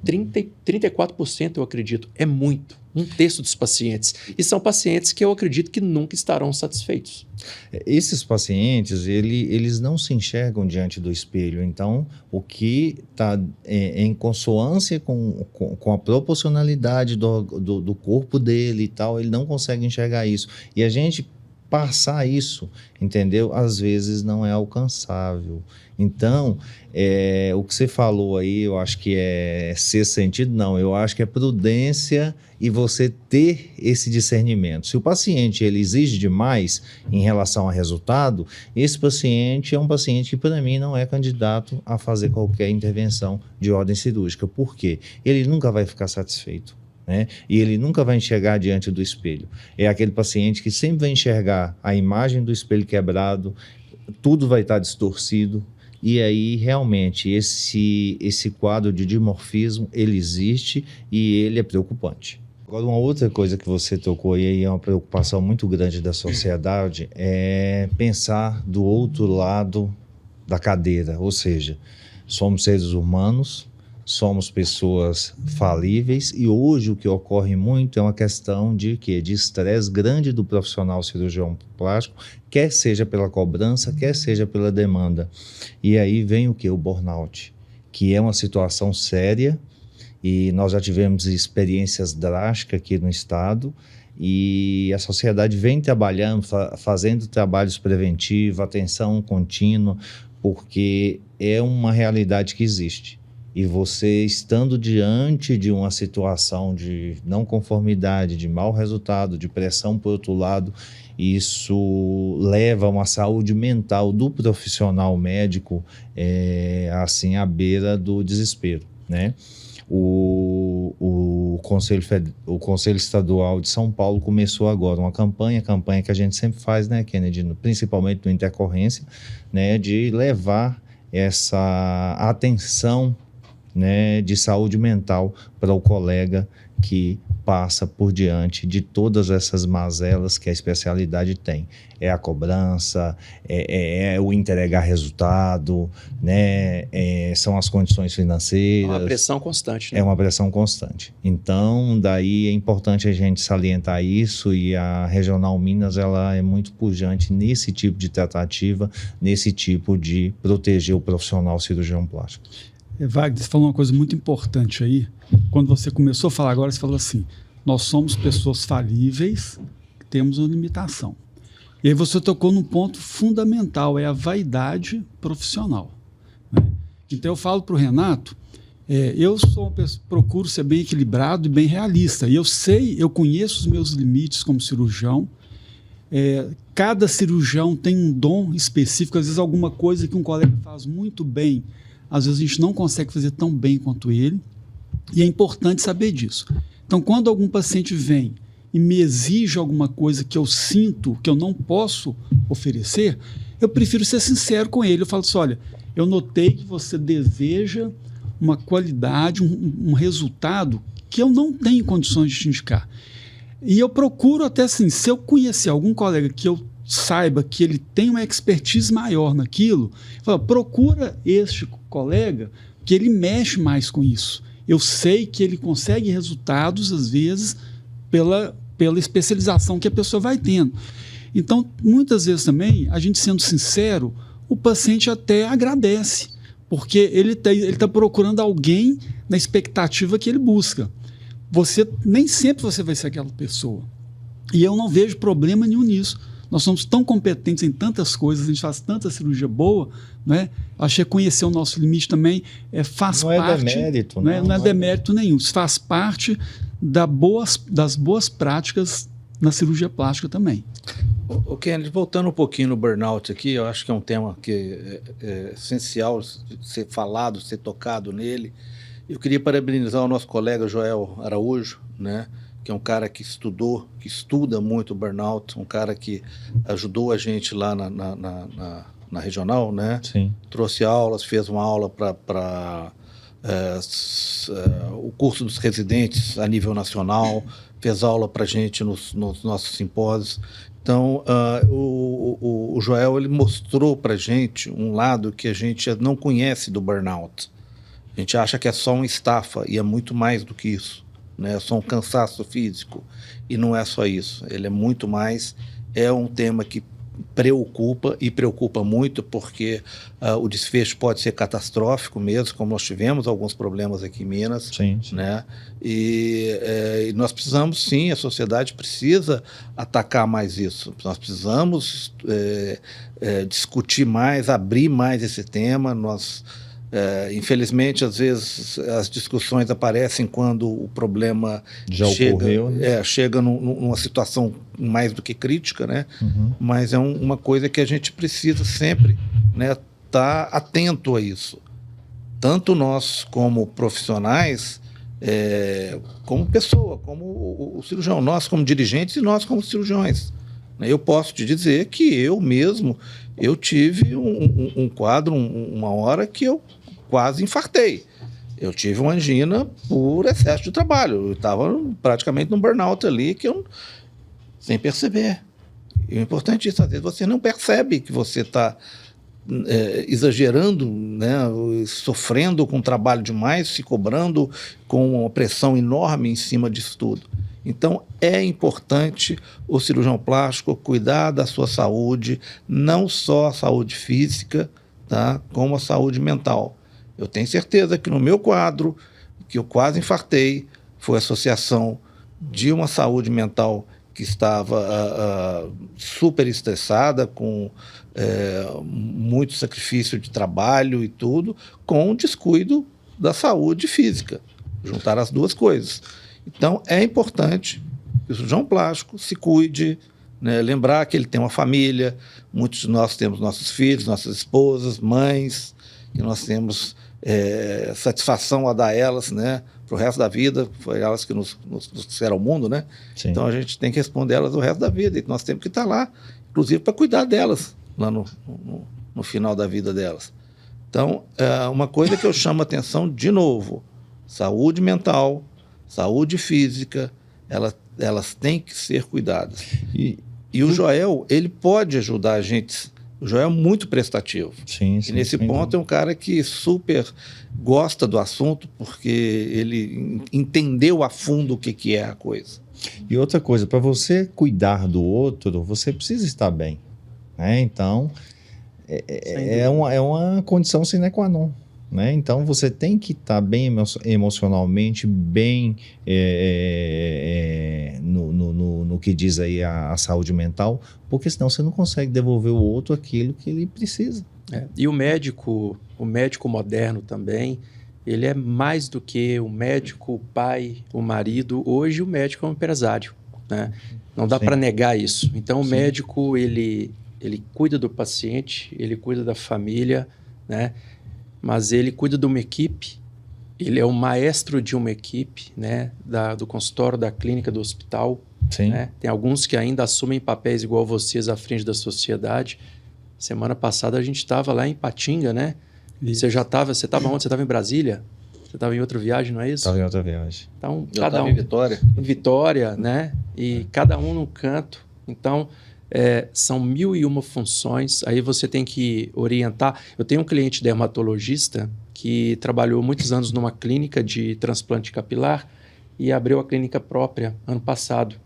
34% eu acredito. É muito. 1/3 dos pacientes. E são pacientes que eu acredito que nunca estarão satisfeitos. Esses pacientes, eles não se enxergam diante do espelho. Então, o que está em consonância com a proporcionalidade do corpo dele e tal, ele não consegue enxergar isso. E a gente passar isso, entendeu? Às vezes não é alcançável. Então, o que você falou aí, eu acho que é ser sentido, não. Eu acho que é prudência e você ter esse discernimento. Se o paciente ele exige demais em relação ao resultado, esse paciente é um paciente que, para mim, não é candidato a fazer qualquer intervenção de ordem cirúrgica. Por quê? Ele nunca vai ficar satisfeito. Né? E ele nunca vai enxergar diante do espelho. É aquele paciente que sempre vai enxergar a imagem do espelho quebrado, tudo vai estar distorcido, e aí realmente esse quadro de dimorfismo ele existe e ele é preocupante. Agora, uma outra coisa que você tocou aí é uma preocupação muito grande da sociedade, é pensar do outro lado da cadeira, ou seja, somos seres humanos, somos pessoas falíveis e hoje o que ocorre muito é uma questão de estresse grande do profissional cirurgião plástico, quer seja pela cobrança, quer seja pela demanda. E aí vem o burnout, que é uma situação séria e nós já tivemos experiências drásticas aqui no estado e a sociedade vem trabalhando, fazendo trabalhos preventivos, atenção contínua, porque é uma realidade que existe. E você estando diante de uma situação de não conformidade, de mau resultado, de pressão por outro lado, isso leva a uma saúde mental do profissional médico assim à beira do desespero, né? O Conselho Estadual de São Paulo começou agora uma campanha que a gente sempre faz, né, Kennedy, principalmente no Intercorrência, né, de levar essa atenção, né, de saúde mental para o colega que passa por diante de todas essas mazelas que a especialidade tem. É a cobrança, é o entregar resultado, né, são as condições financeiras. É uma pressão constante. Né? É uma pressão constante. Então, daí é importante a gente salientar isso e a Regional Minas ela é muito pujante nesse tipo de tratativa, nesse tipo de proteger o profissional cirurgião plástico. Wagner, você falou uma coisa muito importante aí. Quando você começou a falar agora, você falou assim, nós somos pessoas falíveis, temos uma limitação. E aí você tocou num ponto fundamental, é a vaidade profissional. Né? Então eu falo para o Renato, eu sou uma pessoa, procuro ser bem equilibrado e bem realista. E eu conheço os meus limites como cirurgião. Cada cirurgião tem um dom específico, às vezes alguma coisa que um colega faz muito bem, às vezes a gente não consegue fazer tão bem quanto ele. E é importante saber disso. Então, quando algum paciente vem e me exige alguma coisa que eu sinto que eu não posso oferecer, eu prefiro ser sincero com ele. Eu falo assim, olha, eu notei que você deseja uma qualidade, um resultado que eu não tenho condições de te indicar. E eu procuro até assim, se eu conhecer algum colega que eu saiba que ele tem uma expertise maior naquilo, eu falo, procura este colega que ele mexe mais com isso. Eu sei que ele consegue resultados, às vezes, pela especialização que a pessoa vai tendo. Então, muitas vezes também, a gente sendo sincero, o paciente até agradece, porque ele tá procurando alguém na expectativa que ele busca. Nem sempre você vai ser aquela pessoa. E eu não vejo problema nenhum nisso. Nós somos tão competentes em tantas coisas, a gente faz tanta cirurgia boa, né? Acho que conhecer o nosso limite também faz parte... Não é demérito. Não é demérito nenhum. Isso faz parte das boas práticas na cirurgia plástica também. O Kennedy, voltando um pouquinho no burnout aqui, eu acho que é um tema que é essencial ser falado, ser tocado nele. Eu queria parabenizar o nosso colega Joel Araújo, né, que é um cara que estuda muito o burnout, um cara que ajudou a gente lá na regional, né? Sim. Trouxe aulas, fez uma aula para o curso dos residentes a nível nacional, fez aula para a gente nos nossos simpósios. Então, o Joel ele mostrou para a gente um lado que a gente não conhece do burnout. A gente acha que é só uma estafa, e é muito mais do que isso, né? É só um cansaço físico, e não é só isso. Ele é muito mais, é um tema que preocupa muito, porque o desfecho pode ser catastrófico mesmo, como nós tivemos alguns problemas aqui em Minas. Sim. Né? E nós precisamos, sim, a sociedade precisa atacar mais isso. Nós precisamos discutir mais, abrir mais esse tema. Infelizmente, às vezes, as discussões aparecem quando o problema ocorreu, né? Chega numa situação mais do que crítica, né? Uhum. Mas é uma coisa que a gente precisa sempre, né, tá atento a isso. Tanto nós como profissionais, como pessoa, como o cirurgião, nós como dirigentes e nós como cirurgiões. Eu posso te dizer que eu mesmo, eu tive um quadro, uma hora que eu quase infartei. Eu tive uma angina por excesso de trabalho. Eu estava praticamente num burnout ali, sem perceber. E o importante é isso, às vezes você não percebe que você está exagerando, né, sofrendo com trabalho demais, se cobrando com uma pressão enorme em cima disso tudo. Então, é importante o cirurgião plástico cuidar da sua saúde, não só a saúde física, tá, como a saúde mental. Eu tenho certeza que no meu quadro, que eu quase infartei, foi a associação de uma saúde mental que estava super estressada, com muito sacrifício de trabalho e tudo, com o descuido da saúde física. Juntar as duas coisas. Então, é importante que o cirurgião plástico se cuide, né? Lembrar que ele tem uma família, muitos de nós temos nossos filhos, nossas esposas, mães, e nós temos satisfação a dar elas, né, para o resto da vida. Foi elas que nos trouxeram ao mundo, né? Sim. Então, a gente tem que responder elas o resto da vida, e nós temos que estar lá, inclusive, para cuidar delas, lá no final da vida delas. Então, uma coisa que eu chamo a atenção, de novo, saúde mental, saúde física, elas têm que ser cuidadas. E o Joel, ele pode ajudar a gente. O Joel é muito prestativo. Sim, e nesse ponto é um cara que super gosta do assunto, porque ele entendeu a fundo o que é a coisa. E outra coisa, para você cuidar do outro, você precisa estar bem, né? Então, é uma condição sine qua non. Né? Então, você tem que estar bem emocionalmente, bem no que diz aí a saúde mental, porque senão você não consegue devolver ao outro aquilo que ele precisa. E o médico moderno também, ele é mais do que o médico, o pai, o marido. Hoje o médico é um empresário, né? Não dá para negar isso. Então, o médico, ele cuida do paciente, ele cuida da família, né? Mas ele cuida de uma equipe ele é o maestro de uma equipe, né, do consultório, da clínica, do hospital. Sim. Né? Tem alguns que ainda assumem papéis igual vocês à frente da sociedade. Semana passada a gente estava lá em Patinga, né? Você estava onde? Você estava em Brasília? Você estava em outra viagem, não é isso? Estava em outra viagem. Então, Eu cada estava um em Vitória. em Vitória, né? E cada um num canto. Então, são 1001 funções. Aí você tem que orientar. Eu tenho um cliente dermatologista que trabalhou muitos anos numa clínica de transplante capilar e abriu a clínica própria ano passado.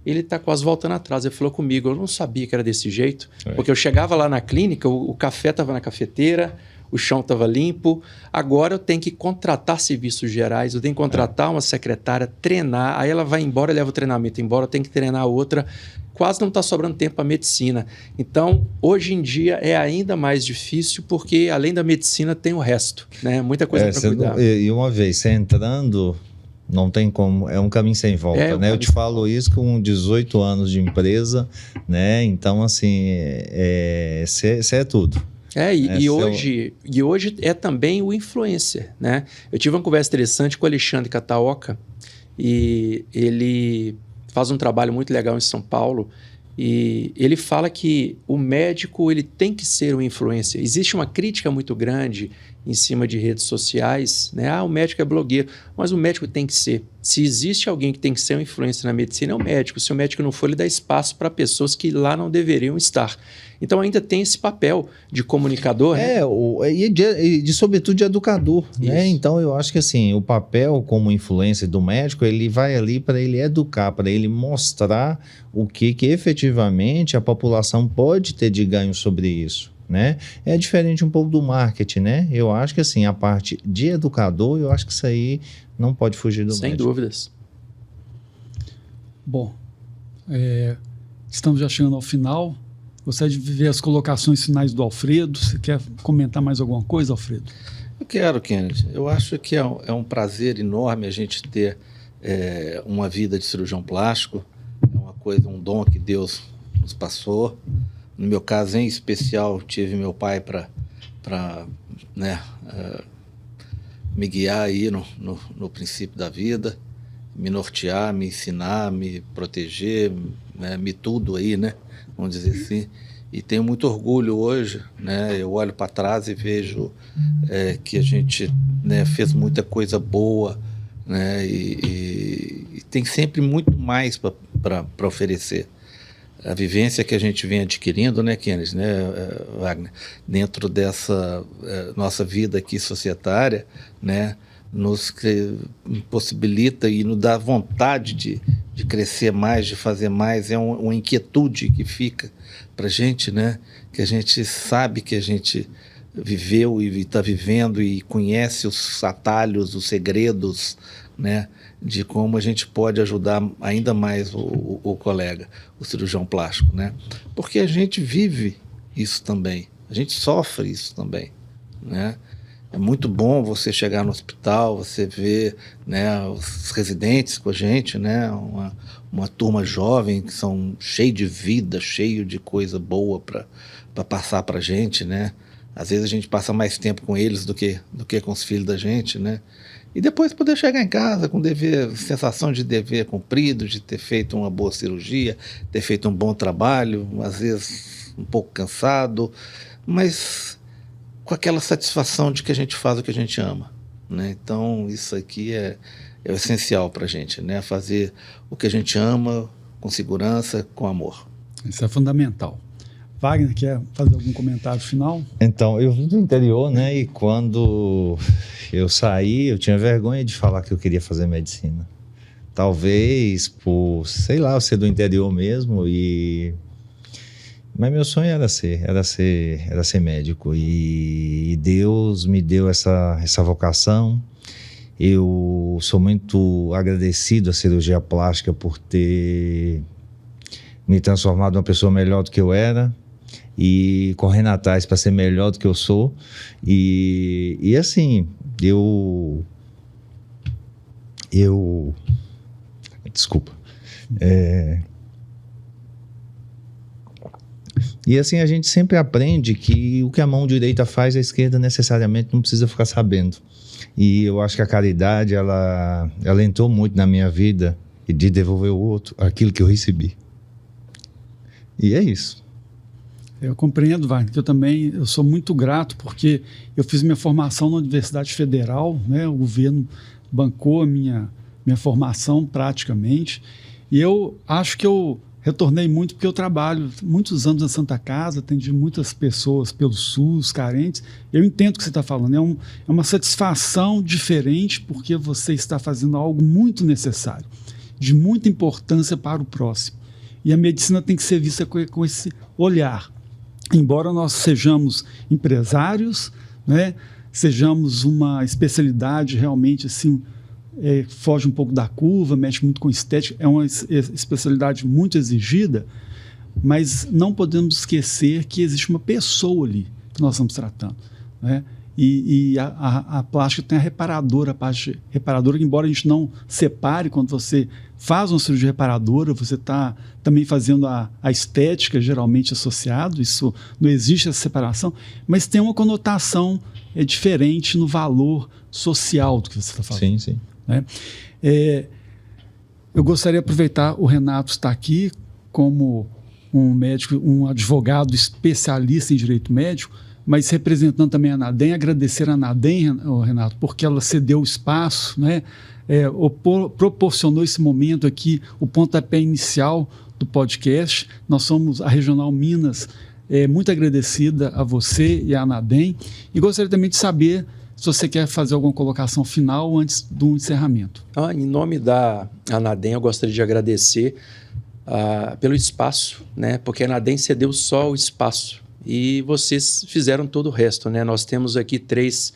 Ele está quase voltando atrás. Ele falou comigo, eu não sabia que era desse jeito, porque eu chegava lá na clínica, o café estava na cafeteira, o chão estava limpo. Agora eu tenho que contratar serviços gerais, eu tenho que contratar uma secretária, treinar, aí ela vai embora, leva o treinamento embora, eu tenho que treinar outra. Quase não está sobrando tempo para a medicina. Então, hoje em dia é ainda mais difícil, porque além da medicina tem o resto, né? Muita coisa para cuidar. E uma vez, você entrando, não tem como, é um caminho sem volta, né? Eu te falo isso com 18 anos de empresa, né? Então, assim, você é tudo. E hoje é também o influencer, né? Eu tive uma conversa interessante com o Alexandre Cataoca e ele faz um trabalho muito legal em São Paulo e ele fala que o médico ele tem que ser um influencer. Existe uma crítica muito grande em cima de redes sociais, né? O médico é blogueiro, mas o médico tem que ser. Se existe alguém que tem que ser um influencer na medicina, é o médico. Se o médico não for, ele dá espaço para pessoas que lá não deveriam estar. Então ainda tem esse papel de comunicador. Sobretudo de educador, né? Então eu acho que assim, o papel como influencer do médico, ele vai ali para ele educar, para ele mostrar o que efetivamente a população pode ter de ganho sobre isso, né? É diferente um pouco do marketing, né? Eu acho que assim, a parte de educador, eu acho que isso aí não pode fugir do médico. Sem dúvidas. Bom, estamos já chegando ao final. Gostaria de ver as colocações finais do Alfredo. Você quer comentar mais alguma coisa, Alfredo? Eu quero, Kennedy. Eu acho que é um prazer enorme a gente ter uma vida de cirurgião plástico. É uma coisa, um dom que Deus nos passou. No meu caso, em especial, tive meu pai para me guiar aí no princípio da vida, me nortear, me ensinar, me proteger, né, me tudo aí, né? Vamos dizer assim, e tenho muito orgulho hoje, né? Eu olho para trás e vejo que a gente, né, fez muita coisa boa, né? E tem sempre muito mais para oferecer. A vivência que a gente vem adquirindo, né, Kennedy, né, Wagner, dentro dessa nossa vida aqui societária, né, nos possibilita e nos dá vontade de crescer mais, de fazer mais. É uma inquietude que fica para a gente, né? Que a gente sabe que a gente viveu e está vivendo e conhece os atalhos, os segredos, né? De como a gente pode ajudar ainda mais o colega, o cirurgião plástico, né? Porque a gente vive isso também, a gente sofre isso também, né? É muito bom você chegar no hospital, você ver, né, os residentes com a gente, né, uma turma jovem que são cheio de vida, cheio de coisa boa para passar para a gente, né? Às vezes a gente passa mais tempo com eles do que com os filhos da gente, né? E depois poder chegar em casa com sensação de dever cumprido, de ter feito uma boa cirurgia, ter feito um bom trabalho, às vezes um pouco cansado, mas com aquela satisfação de que a gente faz o que a gente ama, né? Então isso aqui é o essencial para a gente, né? Fazer o que a gente ama com segurança, com amor. Isso é fundamental. Wagner, quer fazer algum comentário final? Então, eu vim do interior, né? E quando eu saí, eu tinha vergonha de falar que eu queria fazer medicina. Talvez por, sei lá, eu ser do interior mesmo mas meu sonho era ser médico e Deus me deu essa vocação. Eu sou muito agradecido à cirurgia plástica por ter me transformado numa pessoa melhor do que eu era e correndo atrás para ser melhor do que eu sou. E assim, desculpa. E assim a gente sempre aprende que o que a mão direita faz, a esquerda necessariamente não precisa ficar sabendo. E eu acho que a caridade, ela entrou muito na minha vida, e de devolver ao outro aquilo que eu recebi. E é isso. Eu compreendo, Wagner, que eu sou muito grato, porque eu fiz minha formação na Universidade Federal, né? O governo bancou a minha formação praticamente, e eu acho que eu retornei muito, porque eu trabalho muitos anos na Santa Casa, atendi muitas pessoas pelo SUS, carentes. Eu entendo o que você está falando, é uma satisfação diferente, porque você está fazendo algo muito necessário, de muita importância para o próximo. E a medicina tem que ser vista com esse olhar. Embora nós sejamos empresários, né, sejamos uma especialidade realmente assim, foge um pouco da curva, mexe muito com estética, é uma especialidade muito exigida, mas não podemos esquecer que existe uma pessoa ali que nós estamos tratando, né? E a plástica tem a parte reparadora, que embora a gente não separe, quando você faz uma cirurgia reparadora, você está também fazendo a estética geralmente associado, isso não existe essa separação, mas tem uma conotação diferente no valor social do que você está falando. Sim, sim. Né? Eu gostaria de aproveitar, o Renato está aqui como um médico, um advogado especialista em direito médico, mas representando também a ANADEM, agradecer a ANADEM, Renato, porque ela cedeu o espaço, né? Proporcionou esse momento aqui, o pontapé inicial do podcast. Nós somos a Regional Minas, muito agradecida a você e a ANADEM, e gostaria também de saber se você quer fazer alguma colocação final antes do encerramento. Em nome da ANADEM, eu gostaria de agradecer pelo espaço, né? Porque a ANADEM cedeu só o espaço e vocês fizeram todo o resto, né? Nós temos aqui 3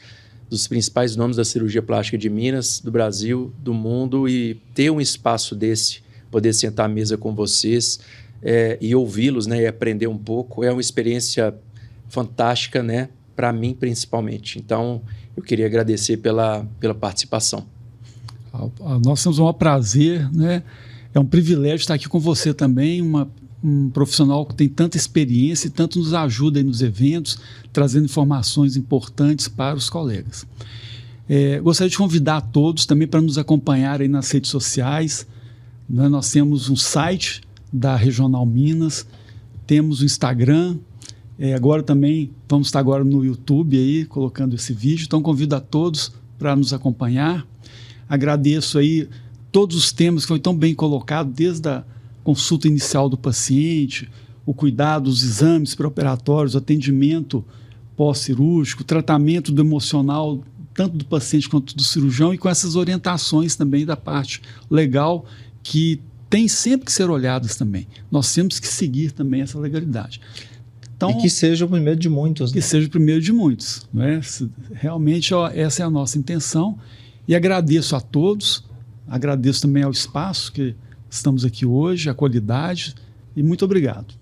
dos principais nomes da cirurgia plástica de Minas, do Brasil, do mundo, e ter um espaço desse, poder sentar à mesa com vocês e ouvi-los, né? E aprender um pouco, é uma experiência fantástica, né? Para mim, principalmente. Então, eu queria agradecer pela participação. Nós temos um prazer, né? É um privilégio estar aqui com você também, um profissional que tem tanta experiência e tanto nos ajuda aí nos eventos, trazendo informações importantes para os colegas. Gostaria de convidar a todos também para nos acompanhar aí nas redes sociais, né? Nós temos um site da Regional Minas, temos o Instagram, agora também vamos estar agora no YouTube aí, colocando esse vídeo, então convido a todos para nos acompanhar. Agradeço aí todos os temas que foi tão bem colocado, desde a consulta inicial do paciente, o cuidado, os exames pré-operatórios, atendimento pós-cirúrgico, tratamento do emocional, tanto do paciente quanto do cirurgião, e com essas orientações também da parte legal, que tem sempre que ser olhadas também. Nós temos que seguir também essa legalidade. Então, e que seja o primeiro de muitos. Que seja o primeiro de muitos. Né? Realmente, essa é a nossa intenção. E agradeço a todos, agradeço também ao espaço que estamos aqui hoje, a qualidade, e muito obrigado.